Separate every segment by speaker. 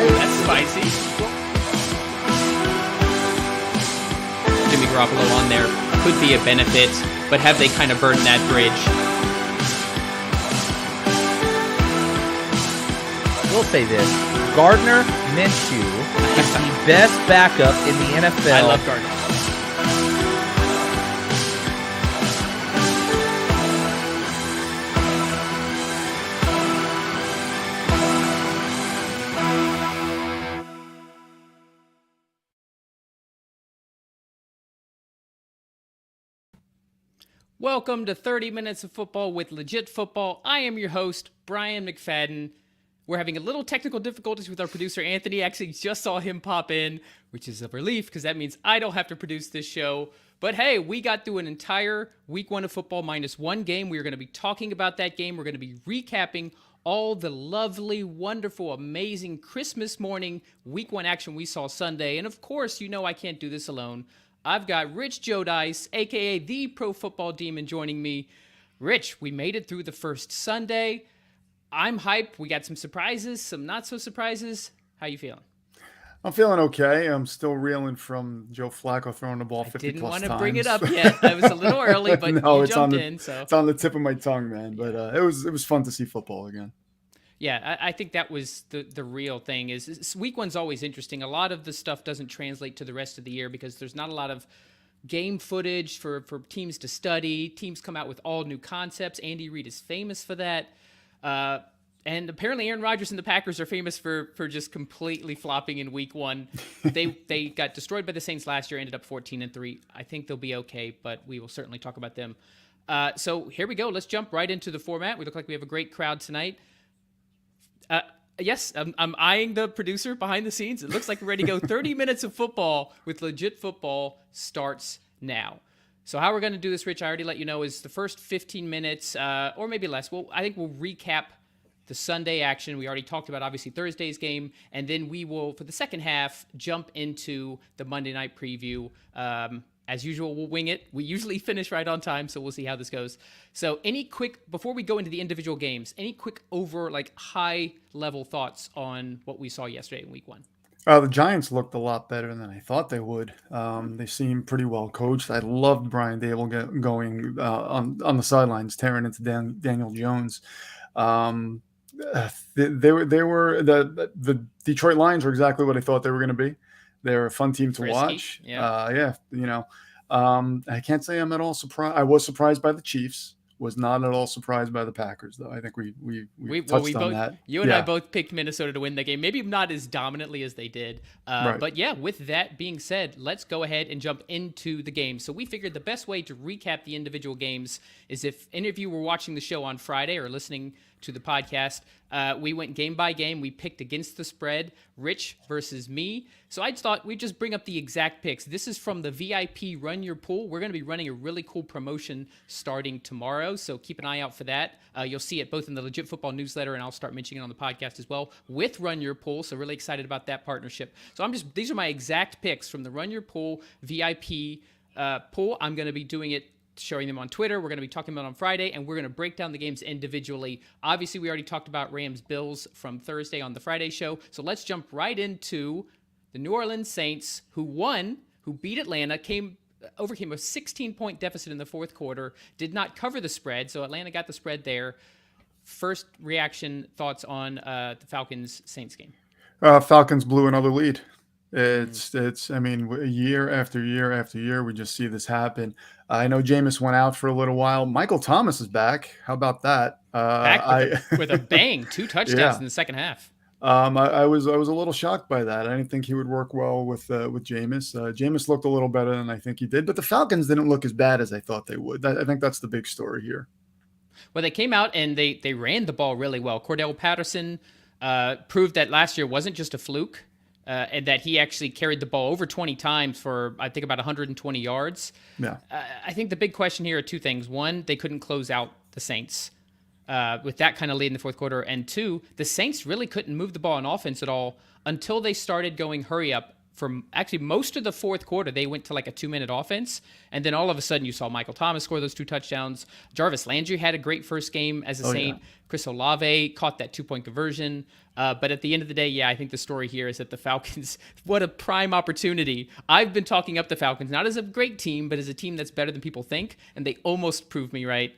Speaker 1: That's spicy. Jimmy Garoppolo on there could be a benefit, but have they kind of burned that bridge?
Speaker 2: We'll say this. Gardner Minshew is the best backup in the NFL.
Speaker 1: I love Gardner. Welcome to 30 Minutes of Football with Legit Football. I am your host, Brian McFadden. We're having a little technical difficulties with our producer, Anthony. Actually, just saw him pop in, which is a relief because that means I don't have to produce this show. But hey, we got through an entire week one of football minus one game. We're going to be talking about that game. We're going to be recapping all the lovely, wonderful, amazing Christmas morning week one action we saw Sunday. And of course, you know I can't do this alone. I've got Rich Jodice, a.k.a. the Pro Football Demon, joining me. Rich, we made it through the first Sunday. I'm hyped. We got some surprises, some not-so-surprises. How you feeling?
Speaker 3: I'm feeling okay. I'm still reeling from Joe Flacco throwing the ball 50-plus times.
Speaker 1: I didn't want to bring it up yet. I was a little early, but
Speaker 3: no,
Speaker 1: you jumped in. So
Speaker 3: it's on the tip of my tongue, man. But it was fun to see football again.
Speaker 1: Yeah, I think that was the real thing. Is week one's always interesting. A lot of the stuff doesn't translate to the rest of the year because there's not a lot of game footage for teams to study. Teams come out with all new concepts. Andy Reid is famous for that. And apparently Aaron Rodgers and the Packers are famous for just completely flopping in week one. They got destroyed by the Saints last year, ended up 14-3. I think they'll be okay, but we will certainly talk about them. So here we go. Let's jump right into the format. We look like we have a great crowd tonight. Yes, I'm eyeing the producer behind the scenes. It looks like we're ready to go. 30 minutes of football with Legit Football starts now. So how we're going to do this, Rich, I already let you know, is the first 15 minutes, or maybe less. Well, I think we'll recap the Sunday action. We already talked about, obviously, Thursday's game. And then we will, for the second half, jump into the Monday night preview. As usual, we'll wing it. We usually finish right on time, so we'll see how this goes. So before we go into the individual games, any quick high-level thoughts on what we saw yesterday in week one?
Speaker 3: The Giants looked a lot better than I thought they would. They seemed pretty well coached. I loved Brian Dable going on the sidelines, tearing into Daniel Jones. The Detroit Lions were exactly what I thought they were going to be. They're a fun team to watch.
Speaker 1: Yeah.
Speaker 3: I can't say I'm at all surprised. I was surprised by the Chiefs. Was not at all surprised by the Packers, though. I think we touched on that.
Speaker 1: You and I both picked Minnesota to win the game. Maybe not as dominantly as they did.
Speaker 3: Right.
Speaker 1: But yeah, with that being said, let's go ahead and jump into the game. So we figured the best way to recap the individual games is if any of you were watching the show on Friday or listening to the podcast, we went game by game. We picked against the spread, Rich versus me. So I thought we'd just bring up the exact picks. This is from the VIP Run Your Pool. We're going to be running a really cool promotion starting tomorrow, so keep an eye out for that. You'll see it both in the Legit Football newsletter, and I'll start mentioning it on the podcast as well with Run Your Pool, so really excited about that partnership. So these are my exact picks from the Run Your Pool VIP pool. I'm going to be doing it, showing them on Twitter. We're going to be talking about it on Friday, and we're going to break down the games individually. Obviously, we already talked about Rams-Bills from Thursday on the Friday show, so let's jump right into the New Orleans Saints, who beat Atlanta, overcame a 16-point deficit in the fourth quarter, did not cover the spread, so Atlanta got the spread there. First reaction, thoughts on the Falcons-Saints game?
Speaker 3: Falcons blew another lead. Year after year after year, we just see this happen. I know Jameis went out for a little while. Michael Thomas is back. How about that?
Speaker 1: Back with a bang, 2 touchdowns in the second half.
Speaker 3: I was a little shocked by that. I didn't think he would work well with Jameis. Jameis looked a little better than I think he did, but the Falcons didn't look as bad as I thought they would. I think that's the big story here.
Speaker 1: Well, they came out and they ran the ball really well. Cordell Patterson proved that last year wasn't just a fluke, and that he actually carried the ball over 20 times for, I think, about 120 yards.
Speaker 3: Yeah.
Speaker 1: I think the big question here are 2 things. One, they couldn't close out the Saints with that kind of lead in the fourth quarter. And 2, the Saints really couldn't move the ball on offense at all until they started going hurry up for actually most of the fourth quarter. They went to like a 2-minute offense, and then all of a sudden you saw Michael Thomas score those 2 touchdowns. Jarvis Landry had a great first game as a Saint. Yeah. Chris Olave caught that 2-point conversion. But at the end of the day, yeah, I think the story here is that the Falcons, what a prime opportunity. I've been talking up the Falcons, not as a great team, but as a team that's better than people think, and they almost proved me right.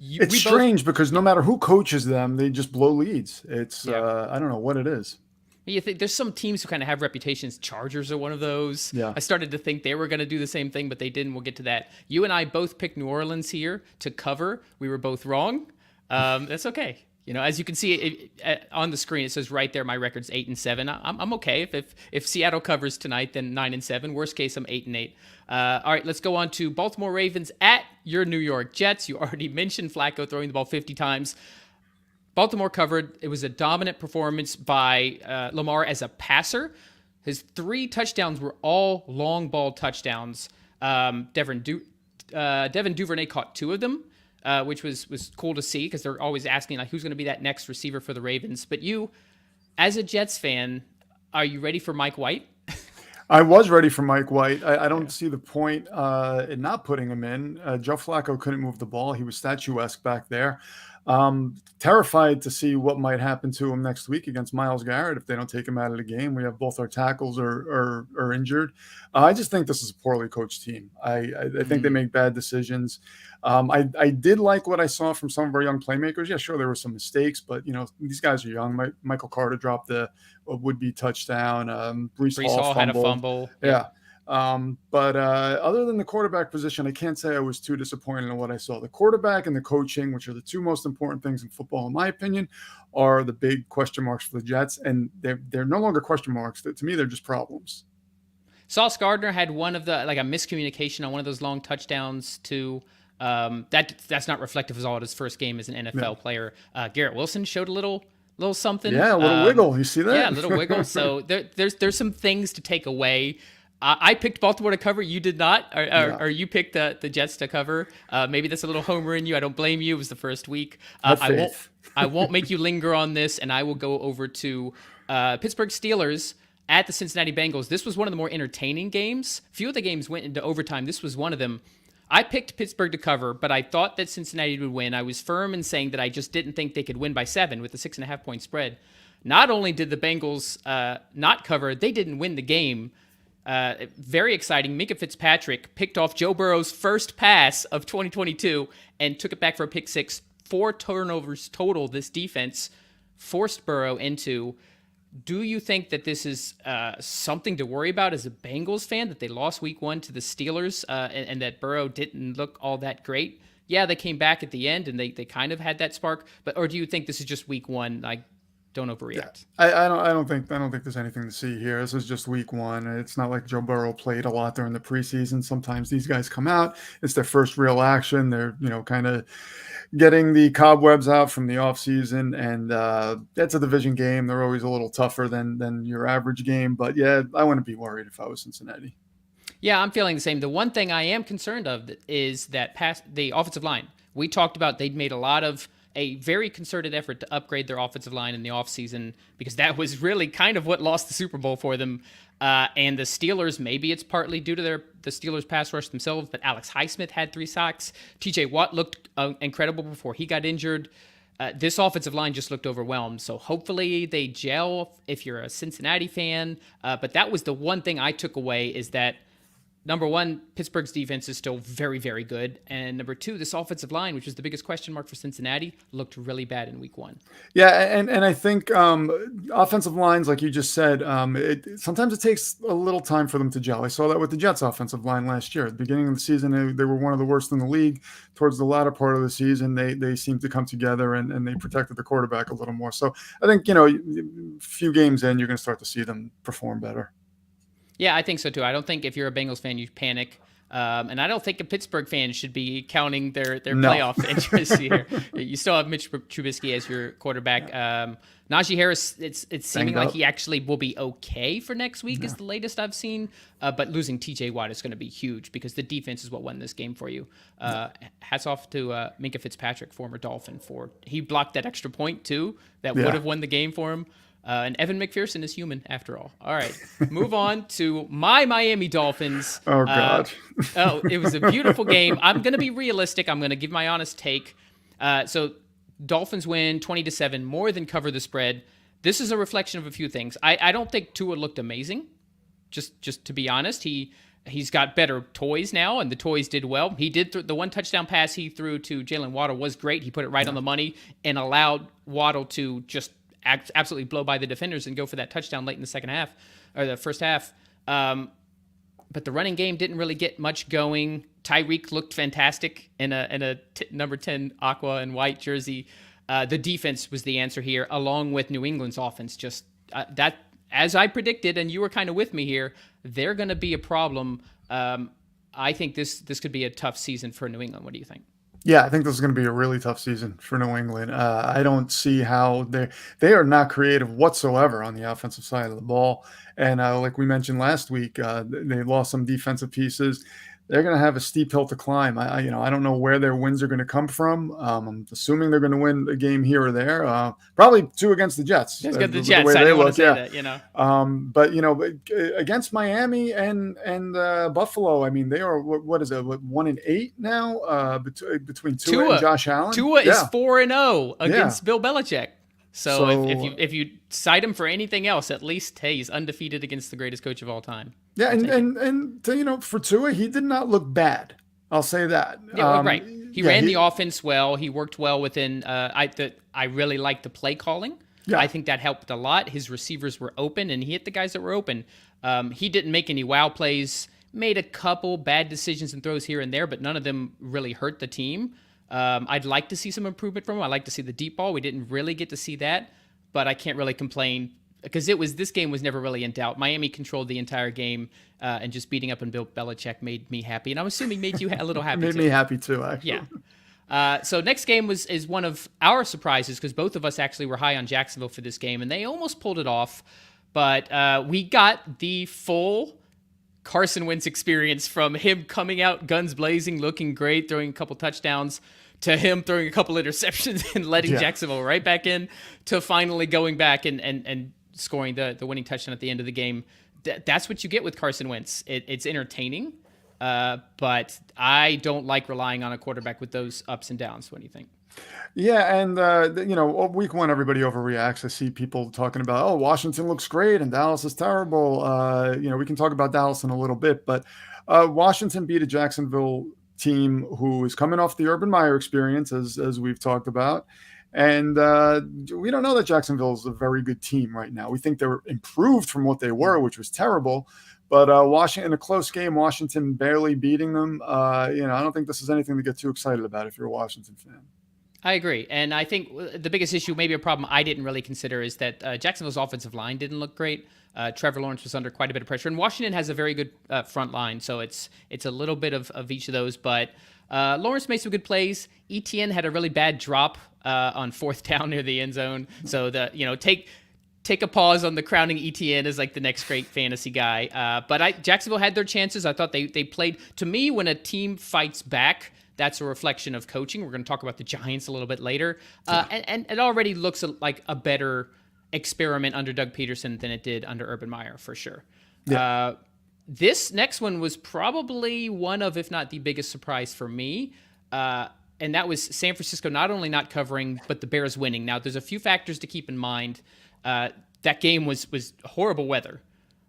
Speaker 3: It's strange because no matter who coaches them, they just blow leads. It's I don't know what it is.
Speaker 1: You think there's some teams who kind of have reputations. Chargers are one of those.
Speaker 3: Yeah.
Speaker 1: I started to think they were going to do the same thing, but they didn't. We'll get to that. You and I both picked New Orleans here to cover. We were both wrong. That's okay. You know, as you can see on the screen, it says right there, my record's 8-7. I'm okay. If Seattle covers tonight, then 9-7. Worst case, I'm 8-8. All right, let's go on to Baltimore Ravens at your New York Jets. You already mentioned Flacco throwing the ball 50 times. Baltimore covered. It was a dominant performance by Lamar as a passer. His 3 touchdowns were all long ball touchdowns. Devin Duvernay caught 2 of them. Which was cool to see because they're always asking like who's going to be that next receiver for the Ravens. But you, as a Jets fan, are you ready for Mike White?
Speaker 3: I was ready for Mike White. I don't see the point in not putting him in. Joe Flacco couldn't move the ball. He was statuesque back there. Terrified to see what might happen to him next week against Myles Garrett if they don't take him out of the game. We have both our tackles are injured. I just think this is a poorly coached team. I think they make bad decisions. I did like what I saw from some of our young playmakers. Yeah, sure, there were some mistakes, but you know these guys are young. Michael Carter dropped a would-be touchdown. Breece Hall
Speaker 1: had a fumble.
Speaker 3: Yeah. But other than the quarterback position, I can't say I was too disappointed in what I saw. The quarterback and the coaching, which are the 2 most important things in football, in my opinion, are the big question marks for the Jets. And they're no longer question marks. To me, they're just problems.
Speaker 1: Sauce Gardner had one of the, like a miscommunication on one of those long touchdowns to that's not reflective of all his first game as an NFL player. Garrett Wilson showed a little something.
Speaker 3: Yeah, a little wiggle. You see that?
Speaker 1: Yeah, a little wiggle. So there's some things to take away. I picked Baltimore to cover. You did not, or you picked the Jets to cover. Maybe that's a little homer in you. I don't blame you. It was the first week. I won't make you linger on this, and I will go over to Pittsburgh Steelers at the Cincinnati Bengals. This was one of the more entertaining games. Few of the games went into overtime. This was one of them. I picked Pittsburgh to cover, but I thought that Cincinnati would win. I was firm in saying that I just didn't think they could win by 7 with a 6.5-point spread. Not only did the Bengals not cover, they didn't win the game. Very exciting. Minka Fitzpatrick picked off Joe Burrow's first pass of 2022 and took it back for a pick 6. 4 turnovers total this defense forced Burrow into. Do you think that this is something to worry about as a Bengals fan, that they lost week 1 to the Steelers and that Burrow didn't look all that great? Yeah, they came back at the end and they kind of had that spark, or do you think this is just week 1? Like, don't overreact.
Speaker 3: Yeah, I don't think there's anything to see here. This is just week 1. It's not like Joe Burrow played a lot during the preseason. Sometimes these guys come out, it's their first real action. They're kind of getting the cobwebs out from the offseason, and that's a division game. They're always a little tougher than your average game. But yeah, I wouldn't be worried if I was Cincinnati.
Speaker 1: Yeah, I'm feeling the same. The one thing I am concerned of is that the offensive line. We talked about they'd made a very concerted effort to upgrade their offensive line in the offseason because that was really kind of what lost the Super Bowl for them. And the Steelers, maybe it's partly due to the Steelers pass rush themselves, but Alex Highsmith had 3 sacks. TJ Watt looked incredible before he got injured. This offensive line just looked overwhelmed. So hopefully they gel if you're a Cincinnati fan. But that was the one thing I took away is that, number 1, Pittsburgh's defense is still very, very good. And number 2, this offensive line, which is the biggest question mark for Cincinnati, looked really bad in week 1.
Speaker 3: Yeah, and I think offensive lines, like you just said, sometimes it takes a little time for them to gel. I saw that with the Jets offensive line last year. At the beginning of the season, they were one of the worst in the league. Towards the latter part of the season, they seemed to come together and they protected the quarterback a little more. So I think, a few games in, you're going to start to see them perform better.
Speaker 1: Yeah, I think so too. I don't think if you're a Bengals fan, you panic. And I don't think a Pittsburgh fan should be counting their playoff interest here. You still have Mitch Trubisky as your quarterback. Najee Harris, it's seeming like he actually will be okay for next week is the latest I've seen. But losing TJ Watt is going to be huge because the defense is what won this game for you. Hats off to Minka Fitzpatrick, former Dolphin, he blocked that extra point too that would have won the game for him. And Evan McPherson is human after all. All right, move on to my Miami Dolphins.
Speaker 3: Oh, God.
Speaker 1: It was a beautiful game. I'm going to be realistic. I'm going to give my honest take. So Dolphins win 20-7, more than cover the spread. This is a reflection of a few things. I don't think Tua looked amazing. Just to be honest, he's got better toys now, and the toys did well. He did the one touchdown pass he threw to Jalen Waddle was great. He put it right on the money and allowed Waddle to just absolutely blow by the defenders and go for that touchdown late in the second half or the first half. But the running game didn't really get much going. Tyreek looked fantastic in a number 10 aqua and white jersey. The defense was the answer here, along with New England's offense. Just that, as I predicted, and you were kind of with me here, they're going to be a problem. I think this could be a tough season for New England. What do you think?
Speaker 3: Yeah, I think this is going to be a really tough season for New England. I don't see how they are not creative whatsoever on the offensive side of the ball. And like we mentioned last week, they lost some defensive pieces. They're going to have a steep hill to climb. I don't know where their wins are going to come from. I'm assuming they're going to win a game here or there. Probably 2 against the Jets.
Speaker 1: It's got the Jets. I didn't want to say that,
Speaker 3: But against Miami and Buffalo, I mean, they are what is it? 1-8 now between Tua and Josh Allen.
Speaker 1: Tua is 4-0 against Bill Belichick. So if you cite him for anything else, at least he's undefeated against the greatest coach of all time.
Speaker 3: Yeah, and for Tua, he did not look bad. I'll say that.
Speaker 1: Yeah, right. He ran the offense well. He worked well within. I really liked the play calling. Yeah. I think that helped a lot. His receivers were open, and he hit the guys that were open. He didn't make any wow plays. Made a couple bad decisions and throws here and there, but none of them really hurt the team. I'd like to see some improvement from him. I like to see the deep ball. We didn't really get to see that, but I can't really complain because this game was never really in doubt. Miami controlled the entire game, and just beating up on Bill Belichick made me happy, and I'm assuming made you a little happy.
Speaker 3: Made me happy too, actually.
Speaker 1: Yeah. So next game is one of our surprises because both of us actually were high on Jacksonville for this game, and they almost pulled it off, but we got the full Carson Wentz experience from him coming out guns blazing, looking great, throwing a couple touchdowns, to him throwing a couple interceptions and letting Jacksonville right back in, to finally going back and scoring the winning touchdown at the end of the game. That's what you get with Carson Wentz. It's entertaining, but I don't like relying on a quarterback with those ups and downs. What do you think?
Speaker 3: Yeah, and week 1, everybody overreacts. I see people talking about, Washington looks great and Dallas is terrible. We can talk about Dallas in a little bit, but Washington beat a Jacksonville team who is coming off the Urban Meyer experience, as we've talked about. And we don't know that Jacksonville is a very good team right now. We think they're improved from what they were, which was terrible. But Washington, in a close game, Washington barely beating them. I don't think this is anything to get too excited about if you're a Washington fan.
Speaker 1: I agree. And I think the biggest issue, maybe a problem I didn't really consider, is that Jacksonville's offensive line didn't look great. Trevor Lawrence was under quite a bit of pressure. And Washington has a very good front line, so it's a little bit of each of those. But Lawrence made some good plays. Etienne had a really bad drop on 4th down near the end zone. So take a pause on the crowning Etienne as like the next great fantasy guy. But Jacksonville had their chances. I thought they played. To me, when a team fights back, that's a reflection of coaching. We're going to talk about the Giants a little bit later. And it already looks like a better experiment under Doug Peterson than it did under Urban Meyer, for sure. Yeah. This next one was probably one of, if not the biggest surprise for me. And that was San Francisco not only not covering, but the Bears winning. Now, there's a few factors to keep in mind. That game was horrible weather.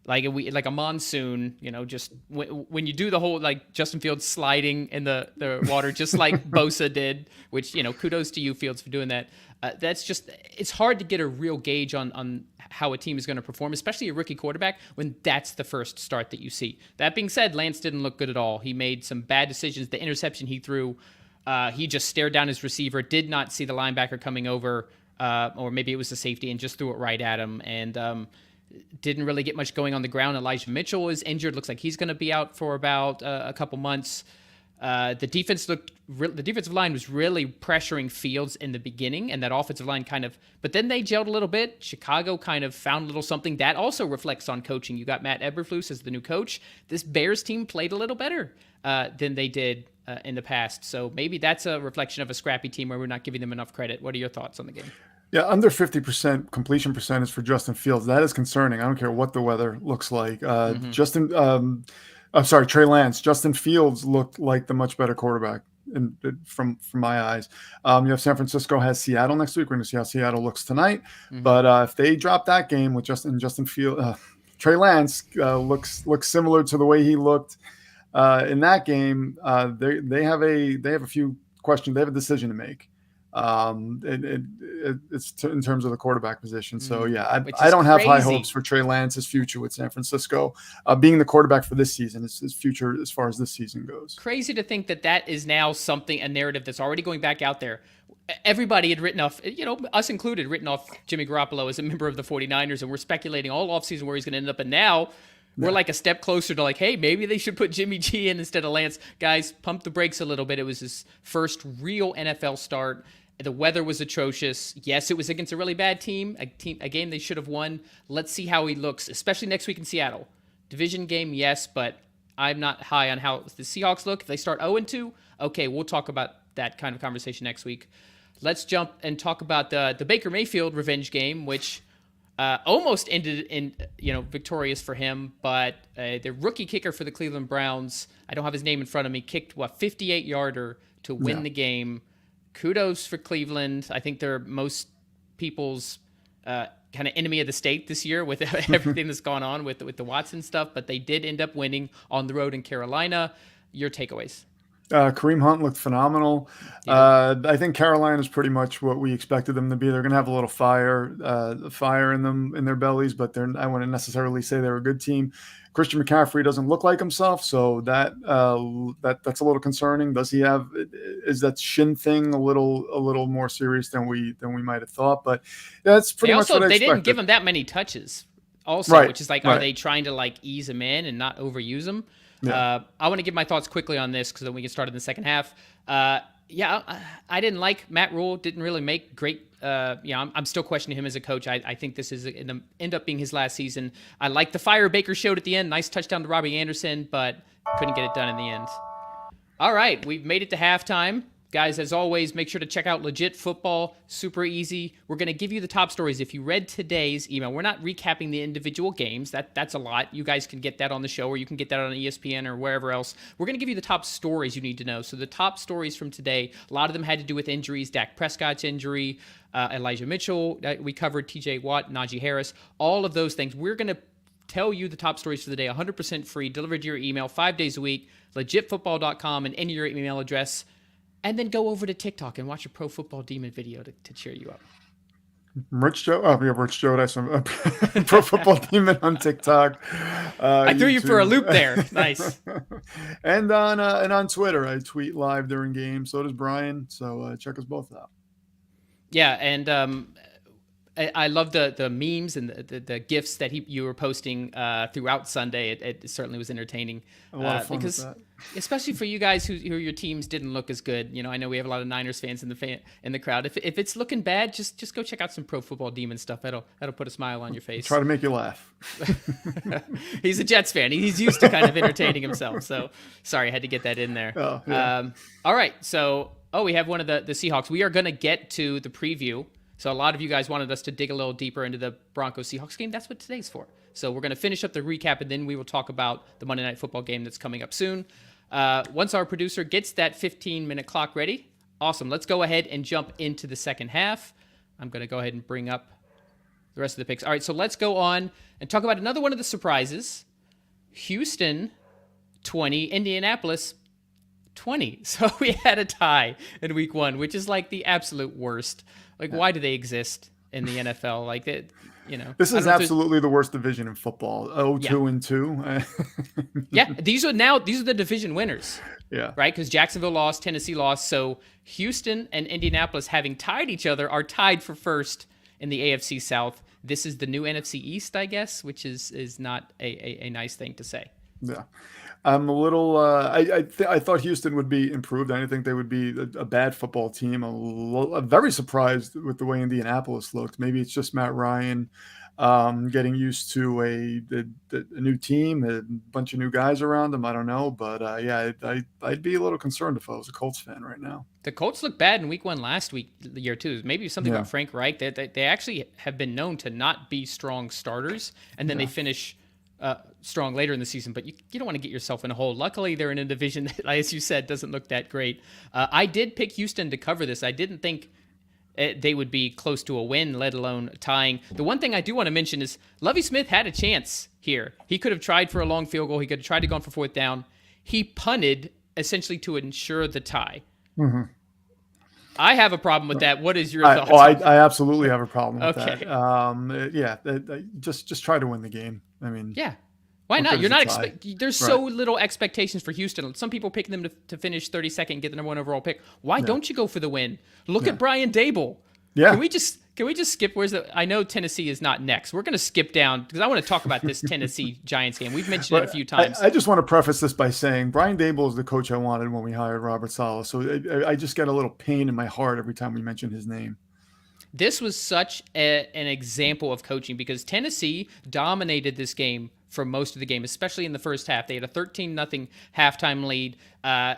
Speaker 1: Like a monsoon, just when you do the whole like Justin Fields sliding in the water, just like Bosa did, which kudos to you, Fields, for doing that. It's hard to get a real gauge on how a team is going to perform, especially a rookie quarterback, when that's the first start that you see. That being said, Lance didn't look good at all. He made some bad decisions. The interception he threw, he just stared down his receiver, did not see the linebacker coming over, or maybe it was the safety, and just threw it right at him. And didn't really get much going on the ground. Elijah Mitchell is injured. Looks like he's going to be out for about a couple months. The defensive line was really pressuring Fields in the beginning, and that offensive line but then they gelled a little bit. Chicago kind of found a little something. That also reflects on coaching. You got Matt Eberflus as the new coach. This Bears team played a little better than they did in the past. So maybe that's a reflection of a scrappy team where we're not giving them enough credit. What are your thoughts on the game?
Speaker 3: Yeah, under 50% completion percentage for Justin Fields. That is concerning. I don't care what the weather looks like. I'm sorry, Trey Lance. Justin Fields looked like the much better quarterback from my eyes. You have San Francisco has Seattle next week. We're going to see how Seattle looks tonight. But if they drop that game with Justin Fields, Trey Lance looks similar to the way he looked in that game. They have a few questions. They have a decision to make. It's in terms of the quarterback position. So yeah, I don't have high hopes for Trey Lance's future with San Francisco. Being the quarterback for this season, his future as far as this season goes.
Speaker 1: Crazy to think that is now a narrative that's already going back out there. Everybody had written off, us included, written off Jimmy Garoppolo as a member of the 49ers, and we're speculating all offseason where he's going to end up. And now we're like a step closer to like, hey, maybe they should put Jimmy G in instead of Lance. Guys, pump the brakes a little bit. It was his first real NFL start. The weather was atrocious. Yes, it was against a really bad team, a game they should have won. Let's see how he looks, especially next week in Seattle. Division game, yes, but I'm not high on how the Seahawks look. If they start 0-2, okay, we'll talk about that kind of conversation next week. Let's jump and talk about the Baker Mayfield revenge game, which almost ended in victorious for him, but the rookie kicker for the Cleveland Browns, I don't have his name in front of me, kicked 58-yarder to win the game. Kudos for Cleveland. I think they're most people's kind of enemy of the state this year with everything that's gone on with the Watson stuff, but they did end up winning on the road in Carolina. Your takeaways?
Speaker 3: Kareem Hunt looked phenomenal. I think Carolina is pretty much what we expected them to be. They're going to have a little fire in their bellies, but I wouldn't necessarily say they're a good team. Christian McCaffrey doesn't look like himself, so that's a little concerning. Is that shin thing a little more serious than we might have thought? But that's pretty much what I expected.
Speaker 1: They didn't give him that many touches, also, which is like, are they trying to like ease him in and not overuse him? Yeah. I want to give my thoughts quickly on this because then we can start in the second half. I didn't like Matt Rule. Didn't really make great. I'm still questioning him as a coach. I think this is going to end up being his last season. I like the fire Baker showed at the end. Nice touchdown to Robbie Anderson, but couldn't get it done in the end. All right, we've made it to halftime. Guys, as always, make sure to check out Legit Football. Super easy. We're going to give you the top stories. If you read today's email, we're not recapping the individual games. That's a lot. You guys can get that on the show, or you can get that on ESPN or wherever else. We're going to give you the top stories you need to know. So the top stories from today, a lot of them had to do with injuries. Dak Prescott's injury, Elijah Mitchell. We covered TJ Watt, Najee Harris. All of those things. We're going to tell you the top stories for the day, 100% free, delivered to your email 5 days a week, legitfootball.com, and enter your email address. And then go over to TikTok and watch a Pro Football Demon video to cheer you up.
Speaker 3: Rich Joe. Oh, yeah, Rich Joe. That's Pro Football Demon on TikTok.
Speaker 1: I threw you for a loop there. Nice.
Speaker 3: And on Twitter, I tweet live during games. So does Brian. So check us both out.
Speaker 1: Yeah, and I love the memes and the GIFs that you were posting throughout Sunday. It certainly was entertaining.
Speaker 3: A lot of fun with that.
Speaker 1: Especially for you guys who your teams didn't look as good. I know we have a lot of Niners fans in the crowd. If it's looking bad, just go check out some Pro Football Demon stuff. That'll put a smile on your face.
Speaker 3: Try to make you laugh.
Speaker 1: He's a Jets fan. He's used to kind of entertaining himself. So sorry, I had to get that in there.
Speaker 3: Oh, yeah.
Speaker 1: All right. So we have one of the Seahawks. We are going to get to the preview. So a lot of you guys wanted us to dig a little deeper into the Broncos-Seahawks game. That's what today's for. So we're going to finish up the recap, and then we will talk about the Monday Night Football game that's coming up soon. Once our producer gets that 15-minute clock ready, awesome. Let's go ahead and jump into the second half. I'm going to go ahead and bring up the rest of the picks. All right, so let's go on and talk about another one of the surprises. Houston, 20. Indianapolis, 20. So we had a tie in week one, which is like the absolute worst. Like, why do they exist in the NFL? Like,
Speaker 3: this is absolutely the worst division in football. 2-2.
Speaker 1: Yeah, these are the division winners.
Speaker 3: Yeah.
Speaker 1: Right? Because Jacksonville lost, Tennessee lost. So Houston and Indianapolis, having tied each other, are tied for first in the AFC South. This is the new NFC East, I guess, which is not a nice thing to say.
Speaker 3: Yeah. I'm a little. I thought Houston would be improved. I didn't think they would be a bad football team. I'm very surprised with the way Indianapolis looked. Maybe it's just Matt Ryan getting used to a new team, a bunch of new guys around him. I don't know, but yeah, I'd be a little concerned if I was a Colts fan right now.
Speaker 1: The Colts looked bad in week 1 last year too. Maybe something
Speaker 3: Yeah.
Speaker 1: about Frank Reich. They actually have been known to not be strong starters, and then they finish strong later in the season. But you don't want to get yourself in a hole. Luckily, they're in a division that, as you said, doesn't look that great. I did pick Houston to cover this. I didn't think they would be close to a win, let alone tying. The one thing I do want to mention is Lovie Smith had a chance here. He could have tried for a long field goal. He could have tried to go on for 4th down. He punted essentially to ensure the tie.
Speaker 3: Mm-hmm.
Speaker 1: I have a problem with that. What is your thoughts?
Speaker 3: I absolutely have a problem with
Speaker 1: Okay.
Speaker 3: that. Yeah, just try to win the game. I mean,
Speaker 1: Yeah. Why
Speaker 3: What
Speaker 1: not?
Speaker 3: good
Speaker 1: You're
Speaker 3: is a
Speaker 1: not.
Speaker 3: tie?
Speaker 1: There's so little expectations for Houston. Some people picking them to finish 32nd and get the number 1 overall pick. Why don't you go for the win? Look at Brian Dable.
Speaker 3: Yeah.
Speaker 1: Can we just skip? I know Tennessee is not next. We're going to skip down because I want to talk about this Tennessee Giants game. We've mentioned it a few times.
Speaker 3: I just want to preface this by saying Brian Dable is the coach I wanted when we hired Robert Saleh. So I just get a little pain in my heart every time we mention his name.
Speaker 1: This was such an example of coaching because Tennessee dominated this game for most of the game, especially in the first half. They had a 13-0 halftime lead.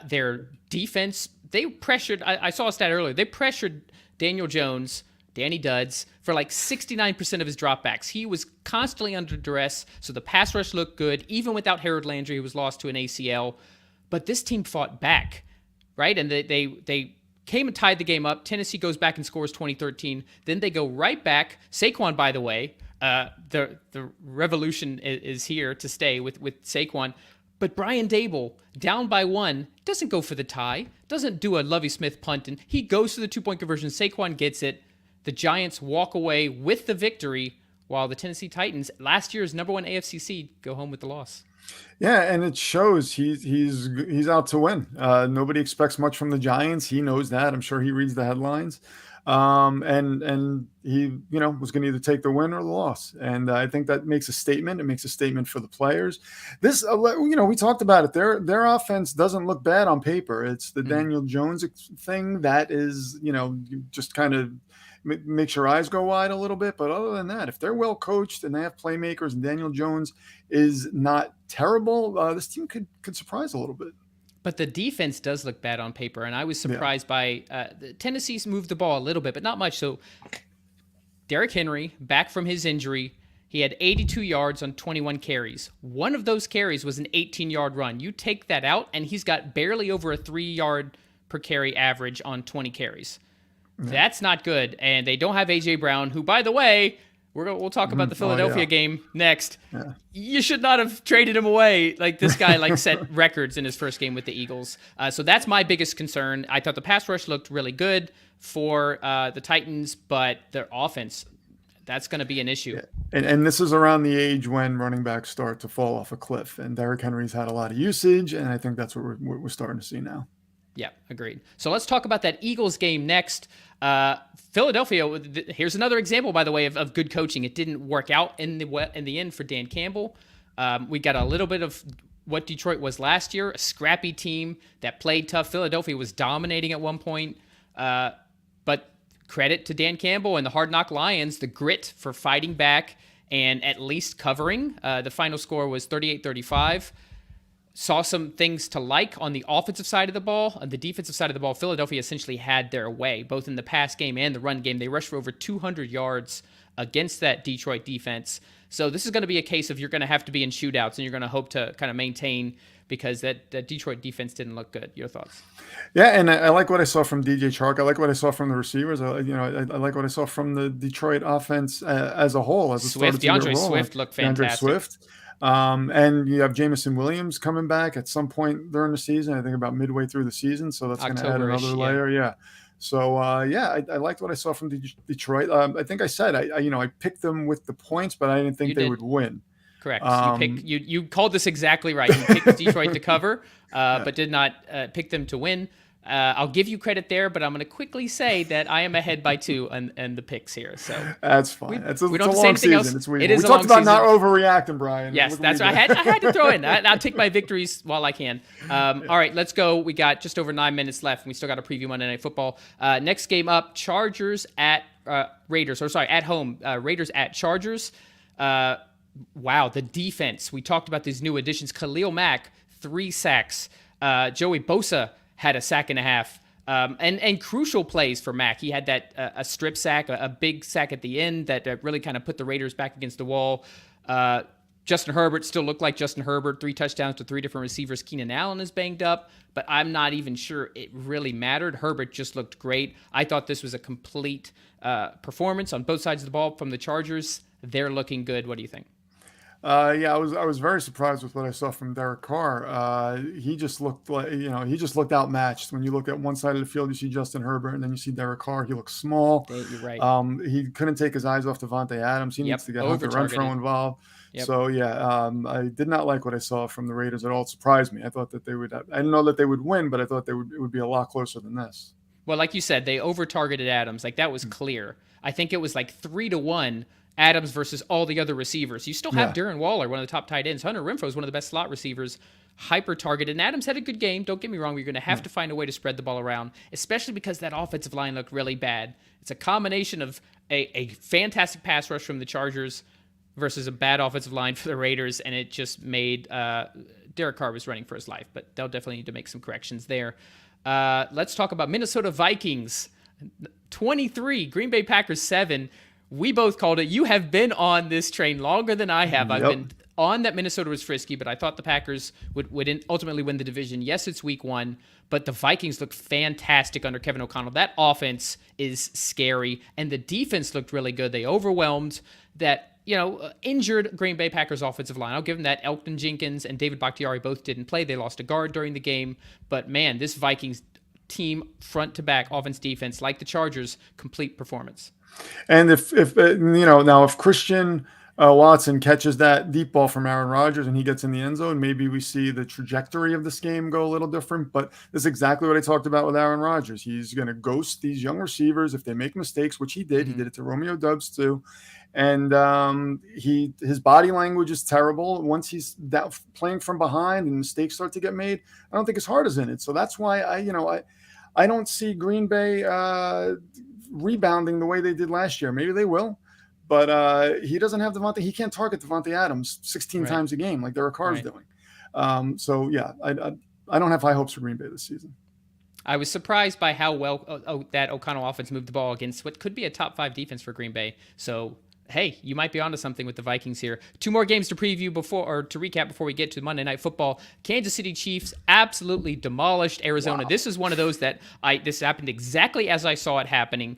Speaker 1: Their defense, they pressured. I saw a stat earlier. They pressured Daniel Jones, Danny Duds, for like 69% of his dropbacks. He was constantly under duress, so the pass rush looked good, even without Harold Landry, who was lost to an ACL. But this team fought back, right? And they came and tied the game up. Tennessee goes back and scores 2013. Then they go right back. Saquon, by the way, the revolution is here to stay with Saquon. But Brian Dable, down by 1, doesn't go for the tie, doesn't do a Lovie Smith punt, and he goes to the 2-point conversion. Saquon gets it. The Giants walk away with the victory, while the Tennessee Titans, last year's number 1 AFC seed, go home with the loss.
Speaker 3: Yeah, and it shows he's out to win. Nobody expects much from the Giants. He knows that. I'm sure he reads the headlines. And he, was going to either take the win or the loss. And I think that makes a statement. It makes a statement for the players. This, we talked about it. Their offense doesn't look bad on paper. It's the Daniel Jones thing that is, just kind of makes your eyes go wide a little bit. But other than that, if they're well coached and they have playmakers and Daniel Jones is not terrible, this team could surprise a little bit.
Speaker 1: But the defense does look bad on paper, and I was surprised by Tennessee's moved the ball a little bit, but not much. So Derrick Henry, back from his injury, he had 82 yards on 21 carries. One of those carries was an 18-yard run. You take that out, and he's got barely over a 3-yard per carry average on 20 carries. That's not good, and they don't have A.J. Brown, who, by the way, we'll talk about the Philadelphia game next. Yeah. You should not have traded him away. Like, this guy set records in his first game with the Eagles. So that's my biggest concern. I thought the pass rush looked really good for the Titans, but their offense, that's going to be an issue.
Speaker 3: Yeah. And this is around the age when running backs start to fall off a cliff. And Derrick Henry's had a lot of usage, and I think that's what we're starting to see now.
Speaker 1: Yeah, agreed. So let's talk about that Eagles game next. Philadelphia, here's another example, by the way, of good coaching. It didn't work out in the end for Dan Campbell. We got a little bit of what Detroit was last year, a scrappy team that played tough. Philadelphia was dominating at one point. But credit to Dan Campbell and the Hard Knock Lions, the grit for fighting back and at least covering. The final score was 38-35. Saw some things to like on the offensive side of the ball. On the defensive side of the ball, Philadelphia essentially had their way, both in the pass game and the run game. They rushed for over 200 yards against that Detroit defense. So this is going to be a case of you're going to have to be in shootouts, and you're going to hope to kind of maintain, because that Detroit defense didn't look good. Your thoughts?
Speaker 3: Yeah, and I like what I saw from DJ Chark. I like what I saw from the receivers. I like what I saw from the Detroit offense as a whole.
Speaker 1: DeAndre Swift looked fantastic.
Speaker 3: Swift. And you have Jamison Williams coming back at some point during the season, I think about midway through the season. So that's going to add another layer. Yeah. So, I liked what I saw from Detroit. I think I said, I picked them with the points, but I didn't think they would win.
Speaker 1: Correct. You called this exactly right. You picked Detroit to cover, but did not pick them to win. I'll give you credit there, but I'm going to quickly say that I am ahead by 2 and the picks here. So
Speaker 3: that's fine.
Speaker 1: we
Speaker 3: It's
Speaker 1: don't
Speaker 3: a
Speaker 1: have to say
Speaker 3: long
Speaker 1: anything else.
Speaker 3: season.
Speaker 1: It is
Speaker 3: we
Speaker 1: a
Speaker 3: talked
Speaker 1: long
Speaker 3: about not
Speaker 1: season.
Speaker 3: overreacting, Brian.
Speaker 1: Yes,
Speaker 3: Look what
Speaker 1: that's
Speaker 3: we
Speaker 1: right.
Speaker 3: did.
Speaker 1: I had to throw in. I'll take my victories while I can. All right, let's go. We got just over 9 minutes left, and we still got to preview Monday Night Football. Next game up, Chargers at Raiders. Or sorry, at home. Raiders at Chargers. Wow, the defense. We talked about these new additions. Khalil Mack, 3 sacks. Joey Bosa had a sack and a half. And crucial plays for Mack. He had that a strip sack, a big sack at the end that really kind of put the Raiders back against the wall. Justin Herbert still looked like Justin Herbert. 3 touchdowns to 3 different receivers. Keenan Allen is banged up, but I'm not even sure it really mattered. Herbert just looked great. I thought this was a complete performance on both sides of the ball from the Chargers. They're looking good. What do you think?
Speaker 3: Yeah, I was very surprised with what I saw from Derek Carr. He just looked like, he just looked outmatched. When you look at one side of the field, you see Justin Herbert, and then you see Derek Carr. He looks small.
Speaker 1: You're right.
Speaker 3: He couldn't take his eyes off Devontae Adams. He needs to get Hunter Renfrow involved.
Speaker 1: Yep.
Speaker 3: So yeah, I did not like what I saw from the Raiders at all. It surprised me. I thought that they would. I didn't know that they would win, but I thought it would be a lot closer than this.
Speaker 1: Well, like you said, they over-targeted Adams. Like, that was clear. I think it was like 3-1 Adams versus all the other receivers. You still have Darren Waller, one of the top tight ends. Hunter Renfrow is one of the best slot receivers, hyper-targeted. And Adams had a good game. Don't get me wrong. You're going to have to find a way to spread the ball around, especially because that offensive line looked really bad. It's a combination of a fantastic pass rush from the Chargers versus a bad offensive line for the Raiders, and it just made Derek Carr was running for his life. But they'll definitely need to make some corrections there. Let's talk about Minnesota Vikings. 23, Green Bay Packers 7. We both called it. You have been on this train longer than I have. I've been on that Minnesota was frisky, but I thought the Packers would ultimately win the division. Yes, it's week 1, but the Vikings looked fantastic under Kevin O'Connell. That offense is scary, and the defense looked really good. They overwhelmed that injured Green Bay Packers offensive line. I'll give them that. Elgton Jenkins and David Bakhtiari both didn't play. They lost a guard during the game, but man, this Vikings team front to back, offense, defense, like the Chargers, complete performance.
Speaker 3: And if Christian Watson catches that deep ball from Aaron Rodgers and he gets in the end zone, maybe we see the trajectory of this game go a little different. But this is exactly what I talked about with Aaron Rodgers. He's going to ghost these young receivers if they make mistakes, which he did. Mm-hmm. He did it to Romeo Doubs too. And his body language is terrible. Once he's playing from behind and mistakes start to get made, I don't think his heart is in it. So that's why I don't see Green Bay rebounding the way they did last year. Maybe they will, but he doesn't have Devontae. He can't target Devontae Adams 16 times a game like Derek Carr's doing. So yeah, I don't have high hopes for Green Bay this season.
Speaker 1: I was surprised by how well that O'Connell offense moved the ball against what could be a top 5 defense for Green Bay. So hey, you might be onto something with the Vikings here. 2 more games to preview to recap before we get to Monday Night Football. Kansas City Chiefs absolutely demolished Arizona. Wow. This is one of those that this happened exactly as I saw it happening.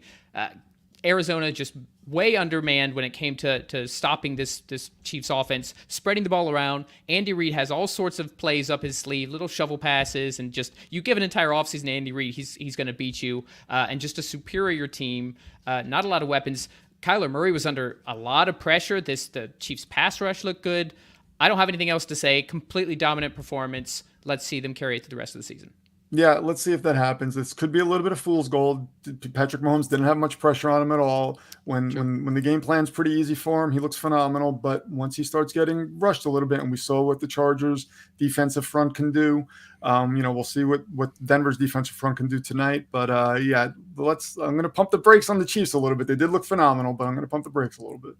Speaker 1: Arizona just way undermanned when it came to stopping this Chiefs offense, spreading the ball around. Andy Reid has all sorts of plays up his sleeve, little shovel passes, and just you give an entire offseason to Andy Reid, he's going to beat you. And just a superior team, not a lot of weapons. Kyler Murray was under a lot of pressure. The Chiefs pass rush looked good. I don't have anything else to say. Completely dominant performance. Let's see them carry it through the rest of the season.
Speaker 3: Yeah, let's see if that happens. This could be a little bit of fool's gold. Patrick Mahomes didn't have much pressure on him at all. When the game plan's pretty easy for him, he looks phenomenal. But once he starts getting rushed a little bit, and we saw what the Chargers defensive front can do, we'll see what Denver's defensive front can do tonight. But I'm going to pump the brakes on the Chiefs a little bit. They did look phenomenal, but I'm going to pump the brakes a little bit.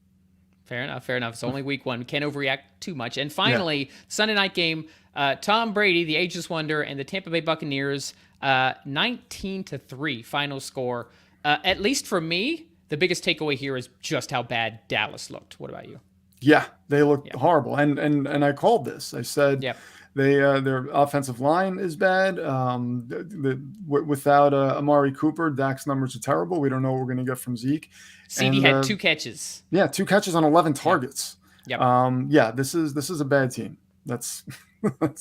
Speaker 1: Fair enough. It's only week 1. We can't overreact too much. And finally, Sunday night game, Tom Brady, the ageless wonder, and the Tampa Bay Buccaneers, 19-3 final score. At least for me, the biggest takeaway here is just how bad Dallas looked. What about you?
Speaker 3: Yeah, they looked horrible. And I called this. I said their offensive line is bad. Without Amari Cooper, Dak's numbers are terrible. We don't know what we're going to get from Zeke.
Speaker 1: CD had 2 catches.
Speaker 3: Yeah, 2 catches on 11 targets.
Speaker 1: Yep.
Speaker 3: This is a bad team. That's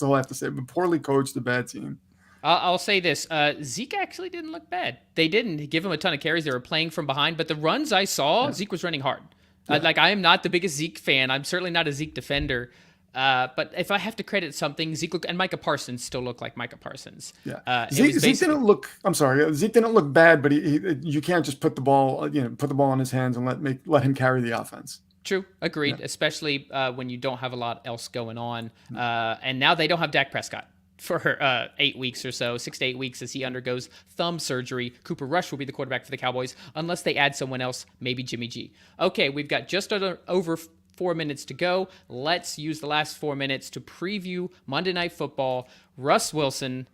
Speaker 3: all I have to say. But poorly coached, a bad team.
Speaker 1: I'll say this. Zeke actually didn't look bad. They didn't give him a ton of carries. They were playing from behind. But the runs I saw, Zeke was running hard. I am not the biggest Zeke fan. I'm certainly not a Zeke defender. But if I have to credit something, and Micah Parsons still look like Micah Parsons.
Speaker 3: Yeah, Zeke didn't look. I'm sorry, Zeke didn't look bad, but you can't just put the ball in his hands and let him carry the offense.
Speaker 1: True, agreed. Yeah. Especially when you don't have a lot else going on, and now they don't have Dak Prescott for 8 weeks or so, 6 to 8 weeks as he undergoes thumb surgery. Cooper Rush will be the quarterback for the Cowboys unless they add someone else, maybe Jimmy G. Okay, we've got just over 4 minutes to go. Let's use the last 4 minutes to preview Monday Night Football. Russ Wilson,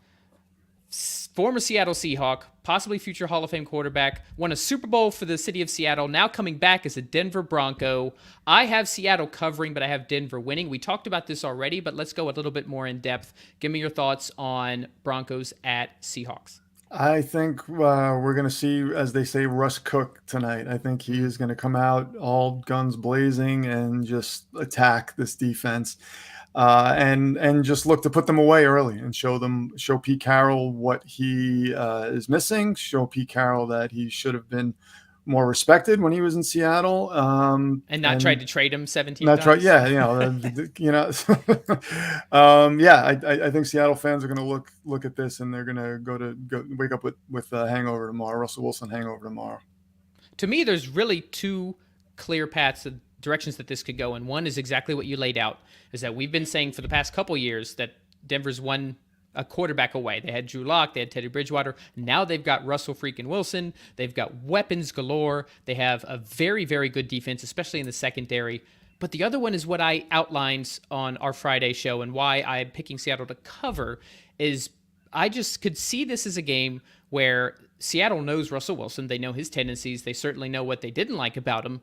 Speaker 1: former Seattle Seahawk, possibly future Hall of Fame quarterback, won a Super Bowl for the city of Seattle, now coming back as a Denver Bronco. I have Seattle covering, but I have Denver winning. We talked about this already, but let's go a little bit more in depth. Give me your thoughts on Broncos at Seahawks.
Speaker 3: I think we're going to see, as they say, Russ Cook tonight. I think he is going to come out all guns blazing and just attack this defense. And just look to put them away early and show Pete Carroll what he is missing, show Pete Carroll that he should have been more respected when he was in Seattle.
Speaker 1: And tried to trade him 17
Speaker 3: times.
Speaker 1: Right,
Speaker 3: yeah, I think Seattle fans are going to look at this and they're going to go wake up with a hangover tomorrow, Russell Wilson hangover tomorrow.
Speaker 1: To me, there's really two clear paths, directions that this could go, and one is exactly what you laid out, is that we've been saying for the past couple years that Denver's won a quarterback away. They had Drew Lock, they had Teddy Bridgewater. Now they've got Russell freaking Wilson. They've got weapons galore. They have a very, very good defense, especially in the secondary. But the other one is what I outlined on our Friday show, and why I'm picking Seattle to cover is I just could see this as a game where Seattle knows Russell Wilson. They know his tendencies. They certainly know what they didn't like about him.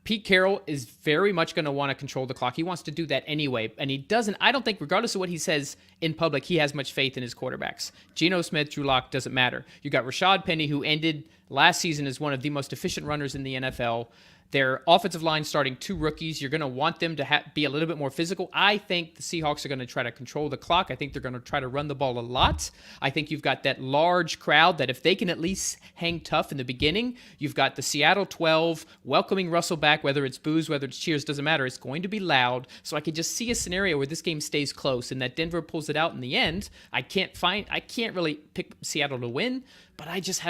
Speaker 1: Pete Carroll is very much going to want to control the clock. He wants to do that anyway, and he doesn't. I don't think, regardless of what he says in public, he has much faith in his quarterbacks. Geno Smith, Drew Lock, doesn't matter. You got Rashad Penny, who ended last season as one of the most efficient runners in the NFL. Their offensive line starting 2 rookies. You're going to want them to be a little bit more physical. I think the Seahawks are going to try to control the clock. I think they're going to try to run the ball a lot. I think you've got that large crowd that if they can at least hang tough in the beginning, you've got the Seattle 12 welcoming Russell back, whether it's boos, whether it's cheers, doesn't matter. It's going to be loud. So I could just see a scenario where this game stays close and that Denver pulls it out in the end. I can't really pick Seattle to win, but I just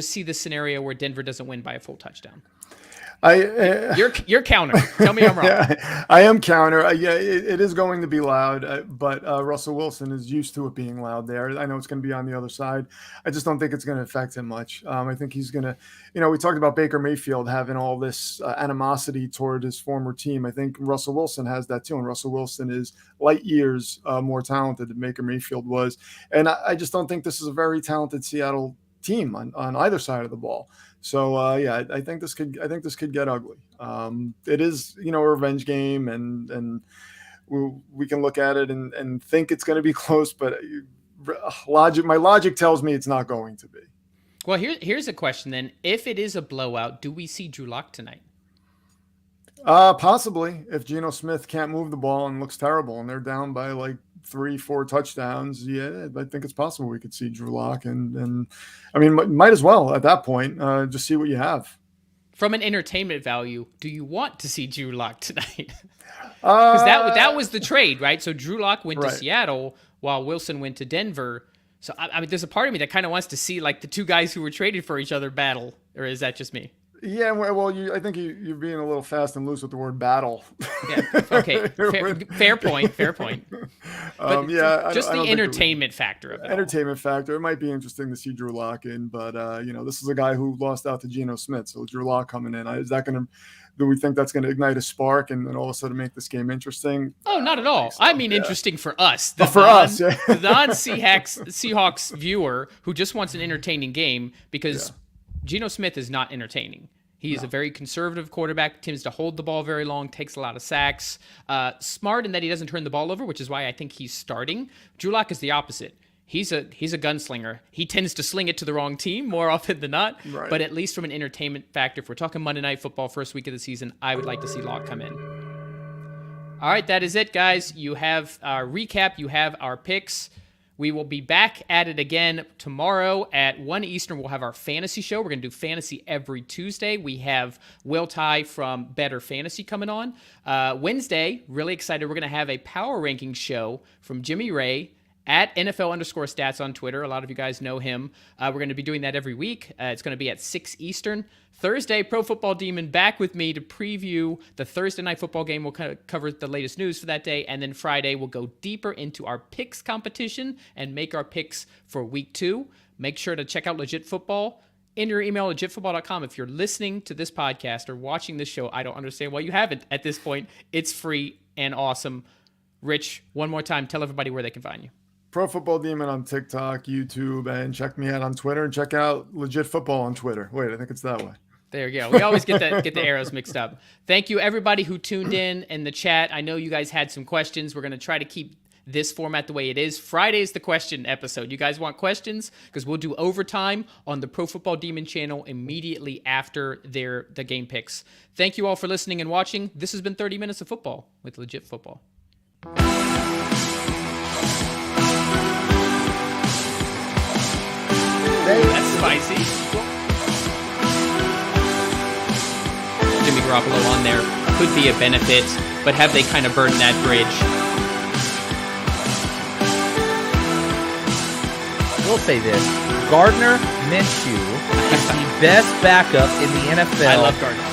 Speaker 1: see this scenario where Denver doesn't win by a full touchdown. You're counter. Tell me I'm wrong.
Speaker 3: Yeah, I am counter. It is going to be loud, but Russell Wilson is used to it being loud there. I know it's going to be on the other side. I just don't think it's going to affect him much. I think he's going to, we talked about Baker Mayfield having all this animosity toward his former team. I think Russell Wilson has that too, and Russell Wilson is light years more talented than Baker Mayfield was. And I just don't think this is a very talented Seattle team on either side of the ball. So I think this could get ugly. It is a revenge game, and we can look at it and think it's going to be close, but my logic tells me it's not going to be.
Speaker 1: Well, here's a question then: if it is a blowout, do we see Drew Lock tonight?
Speaker 3: Possibly, if Geno Smith can't move the ball and looks terrible, and they're down by like 3-4 touchdowns. Yeah, I think it's possible we could see Drew Lock, and I mean, might as well at that point just see what you have.
Speaker 1: From an entertainment value, do you want to see Drew Lock tonight? Because that was the trade, right? So Drew Lock went to Seattle while Wilson went to Denver. So I mean, there's a part of me that kind of wants to see like the two guys who were traded for each other battle, or is that just me?
Speaker 3: Yeah, well, I think you're being a little fast and loose with the word battle.
Speaker 1: Yeah, okay, fair point. But just the entertainment factor of it.
Speaker 3: Entertainment factor. It might be interesting to see Drew Lock in, but this is a guy who lost out to Geno Smith, so Drew Lock coming in. Do we think that's going to ignite a spark and then all of a sudden make this game interesting?
Speaker 1: Oh, not at all. I mean, interesting for us.
Speaker 3: The
Speaker 1: non-Seahawks viewer who just wants an entertaining game because Geno Smith is not entertaining. He is a very conservative quarterback, tends to hold the ball very long, takes a lot of sacks. Smart in that he doesn't turn the ball over, which is why I think he's starting. Drew Lock is the opposite. He's a gunslinger. He tends to sling it to the wrong team more often than not. Right. But at least from an entertainment factor, if we're talking Monday Night Football first week of the season, I would like to see Lock come in. All right, that is it, guys. You have our recap. You have our picks. We will be back at it again tomorrow at 1 Eastern. We'll have our fantasy show. We're going to do fantasy every Tuesday. We have Will Ty from Better Fantasy coming on. Wednesday, really excited. We're going to have a power ranking show from Jimmy Ray at NFL_stats on Twitter. A lot of you guys know him. We're going to be doing that every week. It's going to be at 6 Eastern. Thursday, Pro Football Demon back with me to preview the Thursday night football game. We'll kind of cover the latest news for that day. And then Friday, we'll go deeper into our picks competition and make our picks for week 2. Make sure to check out Legit Football. In your email, legitfootball.com. If you're listening to this podcast or watching this show, I don't understand why you haven't at this point. It's free and awesome. Rich, one more time, tell everybody where they can find you.
Speaker 3: Pro Football Demon on TikTok, YouTube, and check me out on Twitter, and check out Legit Football on Twitter. Wait, I think it's that way.
Speaker 1: There you go. We always get the arrows mixed up. Thank you, everybody who tuned in the chat. I know you guys had some questions. We're going to try to keep this format the way it is. Friday's the question episode. You guys want questions? Because we'll do overtime on the Pro Football Demon channel immediately after the game picks. Thank you all for listening and watching. This has been 30 Minutes of Football with Legit Football. That's spicy. Jimmy Garoppolo on there could be a benefit, but have they kind of burned that bridge?
Speaker 2: We'll say this. Gardner Minshew is the best backup in the NFL.
Speaker 1: I love Gardner.